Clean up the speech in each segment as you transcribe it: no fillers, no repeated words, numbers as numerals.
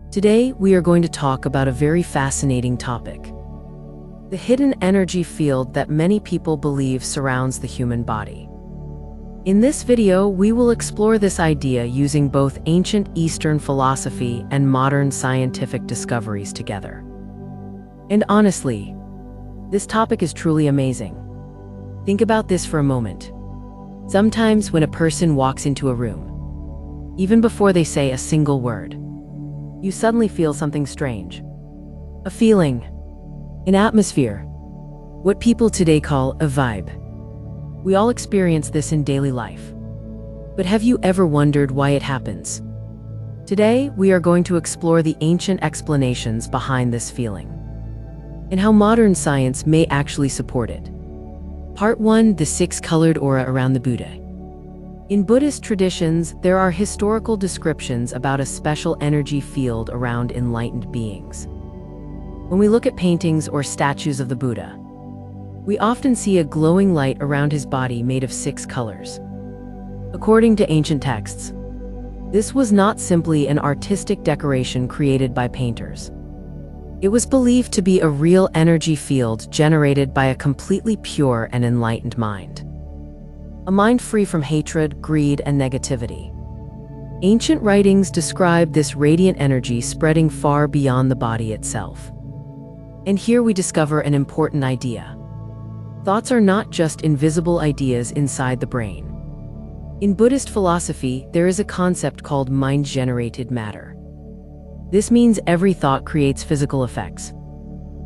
Today, we are going to talk about a very fascinating topic: the hidden energy field that many people believe surrounds the human body. In this video, we will explore this idea using both ancient Eastern philosophy and modern scientific discoveries together. And honestly, this topic is truly amazing. Think about this for a moment. Sometimes when a person walks into a room, even before they say a single word, you suddenly feel something strange. A feeling, an atmosphere, what people today call a vibe. We all experience this in daily life. But have you ever wondered why it happens? Today, we are going to explore the ancient explanations behind this feeling and how modern science may actually support it. Part 1: The six-colored aura around the Buddha. In Buddhist traditions, there are historical descriptions about a special energy field around enlightened beings. When we look at paintings or statues of the Buddha, we often see a glowing light around his body made of 6 colors. According to ancient texts, this was not simply an artistic decoration created by painters. It was believed to be a real energy field generated by a completely pure and enlightened mind. A mind free from hatred, greed, and negativity. Ancient writings describe this radiant energy spreading far beyond the body itself. And here we discover an important idea. Thoughts are not just invisible ideas inside the brain. In Buddhist philosophy, there is a concept called mind-generated matter. This means every thought creates physical effects.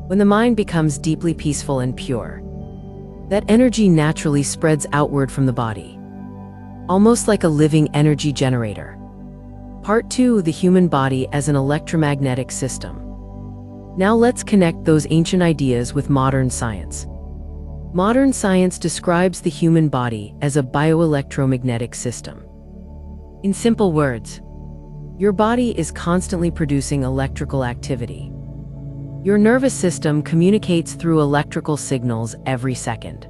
When the mind becomes deeply peaceful and pure, that energy naturally spreads outward from the body, almost like a living energy generator. Part 2: The human body as an electromagnetic system. Now let's connect those ancient ideas with modern science. Modern science describes the human body as a bioelectromagnetic system. In simple words, your body is constantly producing electrical activity. Your nervous system communicates through electrical signals every second.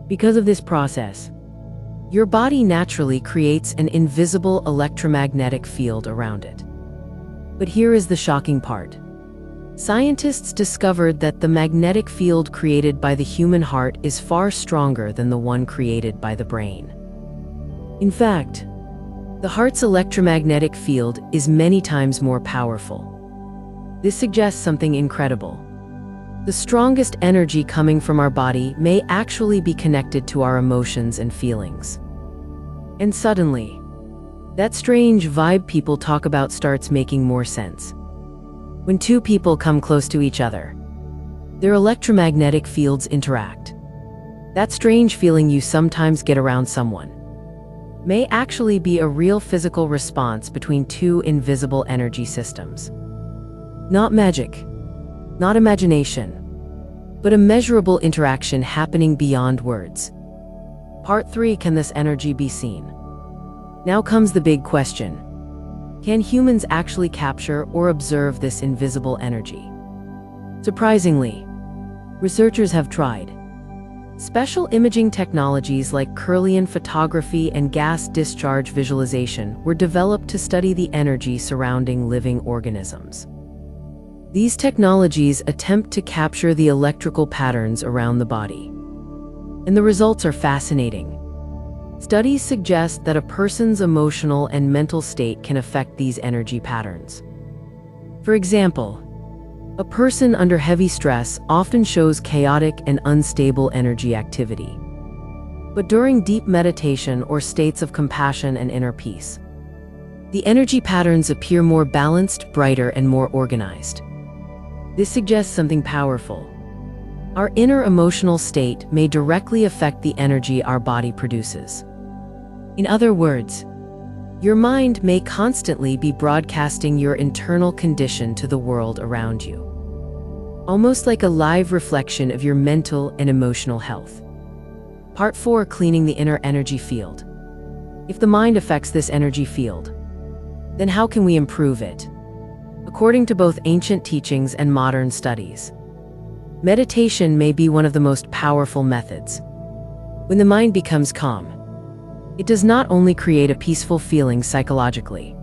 Because of this process, your body naturally creates an invisible electromagnetic field around it. But here is the shocking part. Scientists discovered that the magnetic field created by the human heart is far stronger than the one created by the brain. In fact, the heart's electromagnetic field is many times more powerful. This suggests something incredible. The strongest energy coming from our body may actually be connected to our emotions and feelings. And suddenly, that strange vibe people talk about starts making more sense. When two people come close to each other, their electromagnetic fields interact. That strange feeling you sometimes get around someone may actually be a real physical response between two invisible energy systems. Not magic, not imagination, but a measurable interaction happening beyond words. Part 3: Can this energy be seen? Now comes the big question. Can humans actually capture or observe this invisible energy? Surprisingly, researchers have tried. Special imaging technologies like Kirlian photography and gas discharge visualization were developed to study the energy surrounding living organisms. These technologies attempt to capture the electrical patterns around the body. And the results are fascinating. Studies suggest that a person's emotional and mental state can affect these energy patterns. For example, a person under heavy stress often shows chaotic and unstable energy activity. But during deep meditation or states of compassion and inner peace, the energy patterns appear more balanced, brighter, and more organized. This suggests something powerful. Our inner emotional state may directly affect the energy our body produces. In other words, your mind may constantly be broadcasting your internal condition to the world around you, almost like a live reflection of your mental and emotional health. Part 4: Cleaning the inner energy field. If the mind affects this energy field, then how can we improve it? According to both ancient teachings and modern studies, meditation may be one of the most powerful methods. When the mind becomes calm, it does not only create a peaceful feeling psychologically,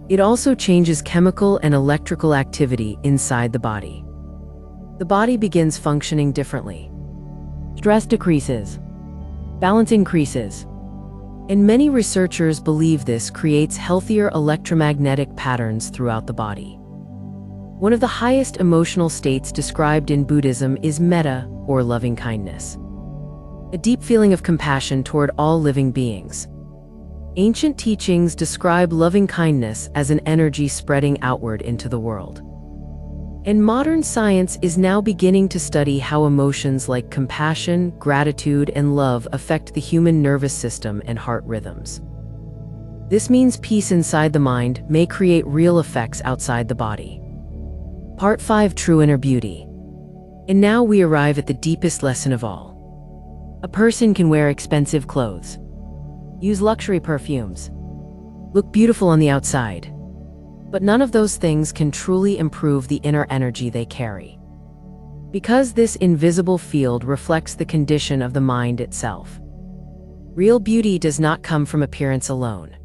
It also changes chemical and electrical activity inside the body. The body begins functioning differently. Stress decreases. Balance increases. And many researchers believe this creates healthier electromagnetic patterns throughout the body. One of the highest emotional states described in Buddhism is metta, or loving kindness. A deep feeling of compassion toward all living beings. Ancient teachings describe loving kindness as an energy spreading outward into the world. And modern science is now beginning to study how emotions like compassion, gratitude, and love affect the human nervous system and heart rhythms. This means peace inside the mind may create real effects outside the body. Part 5: True Inner Beauty. And now we arrive at the deepest lesson of all. A person can wear expensive clothes, use luxury perfumes, look beautiful on the outside, but none of those things can truly improve the inner energy they carry. Because this invisible field reflects the condition of the mind itself. Real beauty does not come from appearance alone.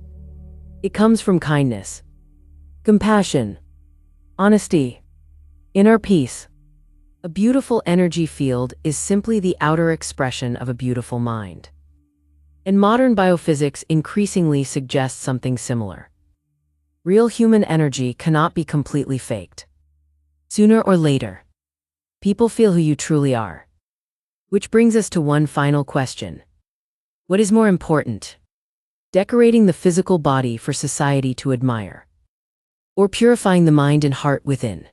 It comes from kindness, compassion, honesty, inner peace. A beautiful energy field is simply the outer expression of a beautiful mind. And modern biophysics increasingly suggests something similar. Real human energy cannot be completely faked. Sooner or later, people feel who you truly are. Which brings us to one final question. What is more important? Decorating the physical body for society to admire, or purifying the mind and heart within?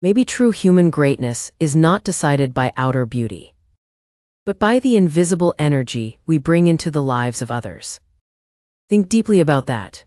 Maybe true human greatness is not decided by outer beauty, but by the invisible energy we bring into the lives of others. Think deeply about that.